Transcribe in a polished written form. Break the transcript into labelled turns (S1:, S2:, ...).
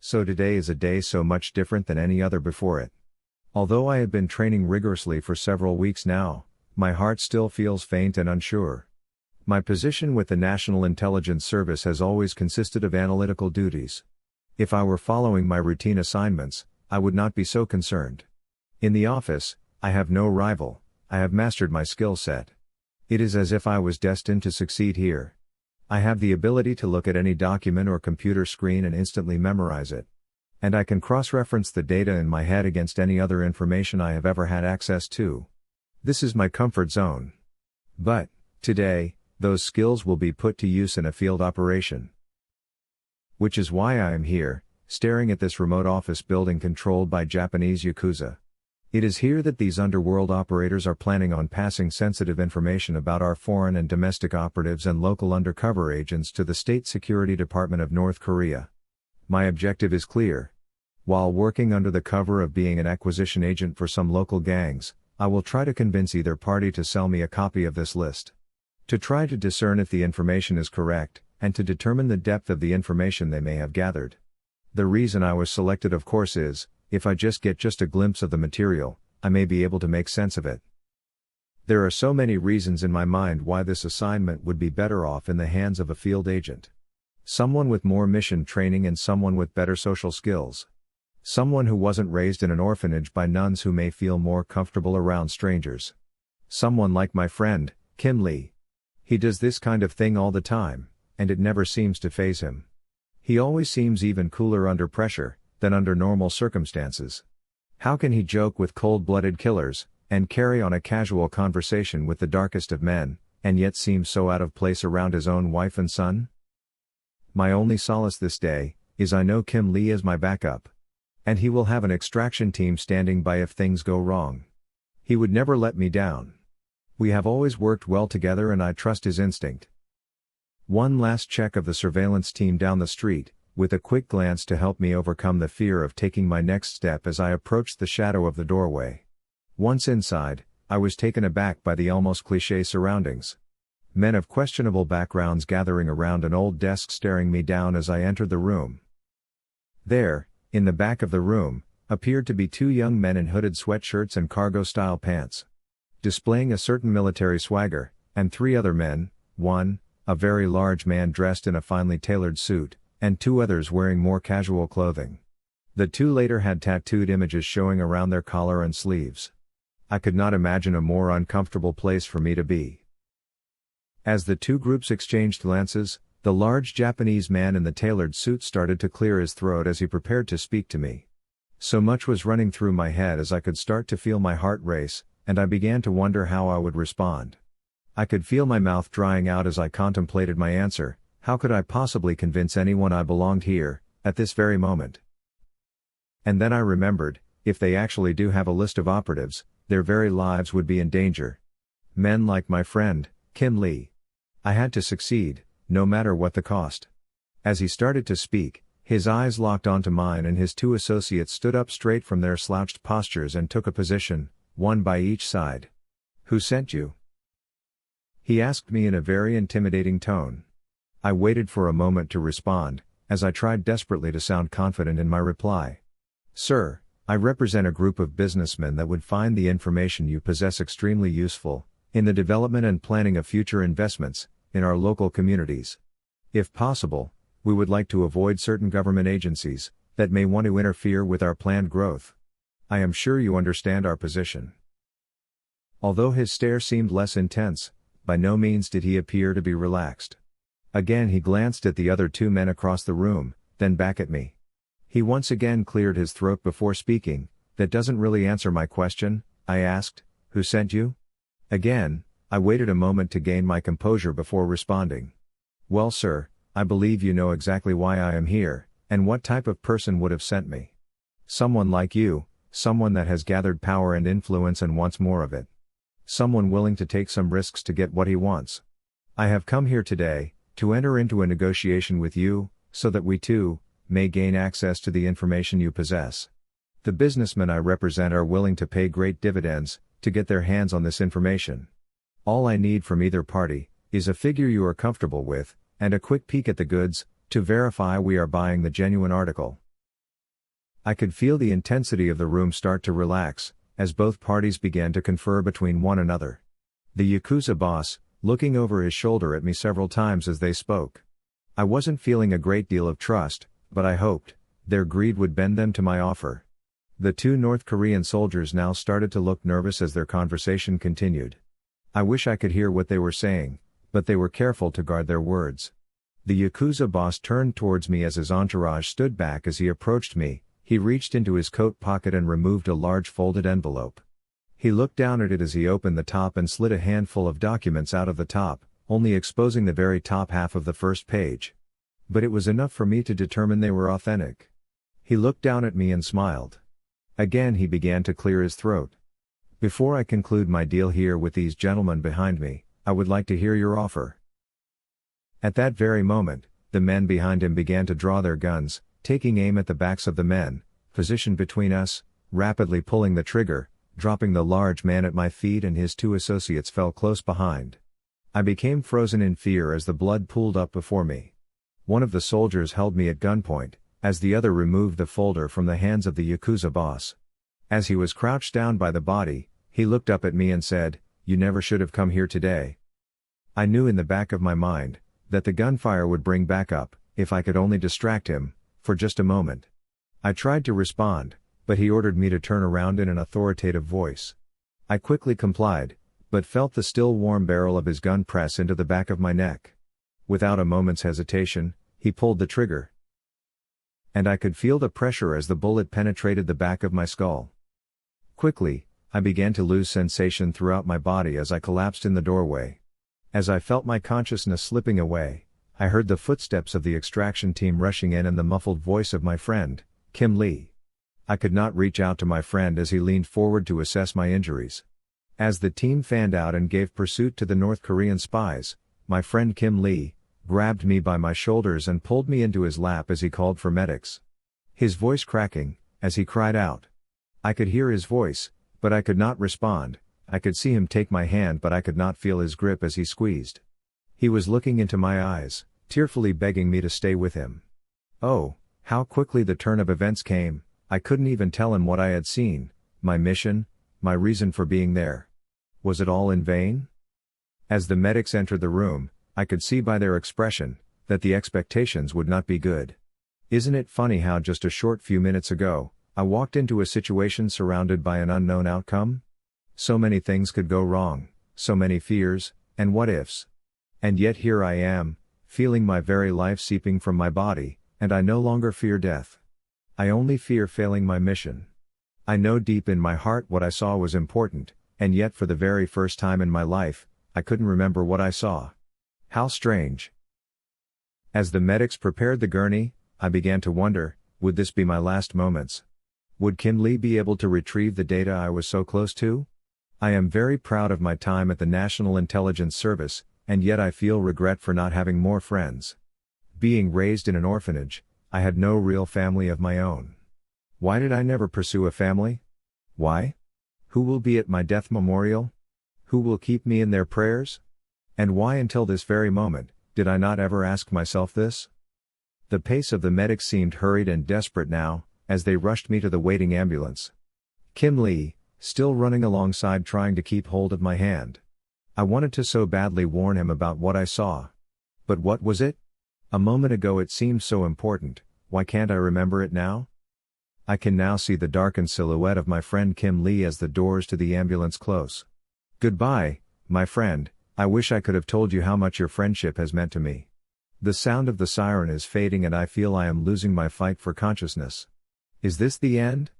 S1: So today is a day so much different than any other before it. Although I have been training rigorously for several weeks now, my heart still feels faint and unsure. My position with the National Intelligence Service has always consisted of analytical duties. If I were following my routine assignments, I would not be so concerned. In the office, I have no rival, I have mastered my skill set. It is as if I was destined to succeed here. I have the ability to look at any document or computer screen and instantly memorize it. And I can cross-reference the data in my head against any other information I have ever had access to. This is my comfort zone. But, today, those skills will be put to use in a field operation. Which is why I am here, staring at this remote office building controlled by Japanese Yakuza. It is here that these underworld operators are planning on passing sensitive information about our foreign and domestic operatives and local undercover agents to the State Security Department of North Korea. My objective is clear. While working under the cover of being an acquisition agent for some local gangs, I will try to convince either party to sell me a copy of this list. To try to discern if the information is correct, and to determine the depth of the information they may have gathered. The reason I was selected, of course, is, if I just get a glimpse of the material, I may be able to make sense of it. There are so many reasons in my mind why this assignment would be better off in the hands of a field agent. Someone with more mission training and someone with better social skills. Someone who wasn't raised in an orphanage by nuns who may feel more comfortable around strangers. Someone like my friend, Kim Lee. He does this kind of thing all the time, and it never seems to faze him. He always seems even cooler under pressure than under normal circumstances. How can he joke with cold-blooded killers, and carry on a casual conversation with the darkest of men, and yet seem so out of place around his own wife and son? My only solace this day, is I know Kim Lee is my backup. And he will have an extraction team standing by if things go wrong. He would never let me down. We have always worked well together and I trust his instinct. One last check of the surveillance team down the street, with a quick glance to help me overcome the fear of taking my next step as I approached the shadow of the doorway. Once inside, I was taken aback by the almost cliché surroundings. Men of questionable backgrounds gathering around an old desk staring me down as I entered the room. There, in the back of the room, appeared to be two young men in hooded sweatshirts and cargo-style pants. Displaying a certain military swagger, and three other men, one, a very large man dressed in a finely tailored suit, and two others wearing more casual clothing. The two later had tattooed images showing around their collar and sleeves. I could not imagine a more uncomfortable place for me to be. As the two groups exchanged glances, the large Japanese man in the tailored suit started to clear his throat as he prepared to speak to me. So much was running through my head as I could start to feel my heart race, and I began to wonder how I would respond. I could feel my mouth drying out as I contemplated my answer. How could I possibly convince anyone I belonged here, at this very moment? And then I remembered, if they actually do have a list of operatives, their very lives would be in danger. Men like my friend, Kim Lee. I had to succeed, no matter what the cost. As he started to speak, his eyes locked onto mine and his two associates stood up straight from their slouched postures and took a position, one by each side. "Who sent you?" he asked me in a very intimidating tone. I waited for a moment to respond, as I tried desperately to sound confident in my reply. "Sir, I represent a group of businessmen that would find the information you possess extremely useful, in the development and planning of future investments, in our local communities. If possible, we would like to avoid certain government agencies, that may want to interfere with our planned growth. I am sure you understand our position." Although his stare seemed less intense, by no means did he appear to be relaxed. Again he glanced at the other two men across the room, then back at me. He once again cleared his throat before speaking. "That doesn't really answer my question," I asked. "Who sent you?" Again, I waited a moment to gain my composure before responding. "Well, sir, I believe you know exactly why I am here, and what type of person would have sent me. Someone like you, someone that has gathered power and influence and wants more of it. Someone willing to take some risks to get what he wants. I have come here today, to enter into a negotiation with you, so that we too, may gain access to the information you possess. The businessmen I represent are willing to pay great dividends, to get their hands on this information. All I need from either party, is a figure you are comfortable with, and a quick peek at the goods, to verify we are buying the genuine article. I could feel the intensity of the room start to relax, as both parties began to confer between one another. The Yakuza boss, looking over his shoulder at me several times as they spoke. I wasn't feeling a great deal of trust, but I hoped their greed would bend them to my offer. The two North Korean soldiers now started to look nervous as their conversation continued. I wish I could hear what they were saying, but they were careful to guard their words. The Yakuza boss turned towards me as his entourage stood back. As he approached me, he reached into his coat pocket and removed a large folded envelope. He looked down at it as he opened the top and slid a handful of documents out of the top, only exposing the very top half of the first page. But it was enough for me to determine they were authentic. He looked down at me and smiled. Again he began to clear his throat. Before I conclude my deal here with these gentlemen behind me, I would like to hear your offer. At that very moment, the men behind him began to draw their guns, taking aim at the backs of the men, positioned between us, rapidly pulling the trigger, dropping the large man at my feet, and his two associates fell close behind. I became frozen in fear as the blood pooled up before me. One of the soldiers held me at gunpoint, as the other removed the folder from the hands of the Yakuza boss. As he was crouched down by the body, he looked up at me and said, "You never should have come here today." I knew in the back of my mind that the gunfire would bring back up, if I could only distract him, for just a moment. I tried to respond, but he ordered me to turn around in an authoritative voice. I quickly complied, but felt the still warm barrel of his gun press into the back of my neck. Without a moment's hesitation, he pulled the trigger. And I could feel the pressure as the bullet penetrated the back of my skull. Quickly, I began to lose sensation throughout my body as I collapsed in the doorway. As I felt my consciousness slipping away, I heard the footsteps of the extraction team rushing in and the muffled voice of my friend, Kim Lee. I could not reach out to my friend as he leaned forward to assess my injuries. As the team fanned out and gave pursuit to the North Korean spies, my friend Kim Lee grabbed me by my shoulders and pulled me into his lap as he called for medics. His voice cracking, as he cried out. I could hear his voice, but I could not respond. I could see him take my hand, but I could not feel his grip as he squeezed. He was looking into my eyes, tearfully begging me to stay with him. Oh, how quickly the turn of events came. I couldn't even tell him what I had seen, my mission, my reason for being there. Was it all in vain? As the medics entered the room, I could see by their expression that the expectations would not be good. Isn't it funny how just a short few minutes ago, I walked into a situation surrounded by an unknown outcome? So many things could go wrong, so many fears, and what ifs. And yet here I am, feeling my very life seeping from my body, and I no longer fear death. I only fear failing my mission. I know deep in my heart what I saw was important, and yet for the very first time in my life, I couldn't remember what I saw. How strange. As the medics prepared the gurney, I began to wonder, would this be my last moments? Would Kim Lee be able to retrieve the data I was so close to? I am very proud of my time at the National Intelligence Service, and yet I feel regret for not having more friends. Being raised in an orphanage, I had no real family of my own. Why did I never pursue a family? Why? Who will be at my death memorial? Who will keep me in their prayers? And why until this very moment, did I not ever ask myself this? The pace of the medics seemed hurried and desperate now, as they rushed me to the waiting ambulance. Kim Lee, still running alongside trying to keep hold of my hand. I wanted to so badly warn him about what I saw. But what was it? A moment ago it seemed so important, why can't I remember it now? I can now see the darkened silhouette of my friend Kim Lee as the doors to the ambulance close. Goodbye, my friend, I wish I could have told you how much your friendship has meant to me. The sound of the siren is fading and I feel I am losing my fight for consciousness. Is this the end?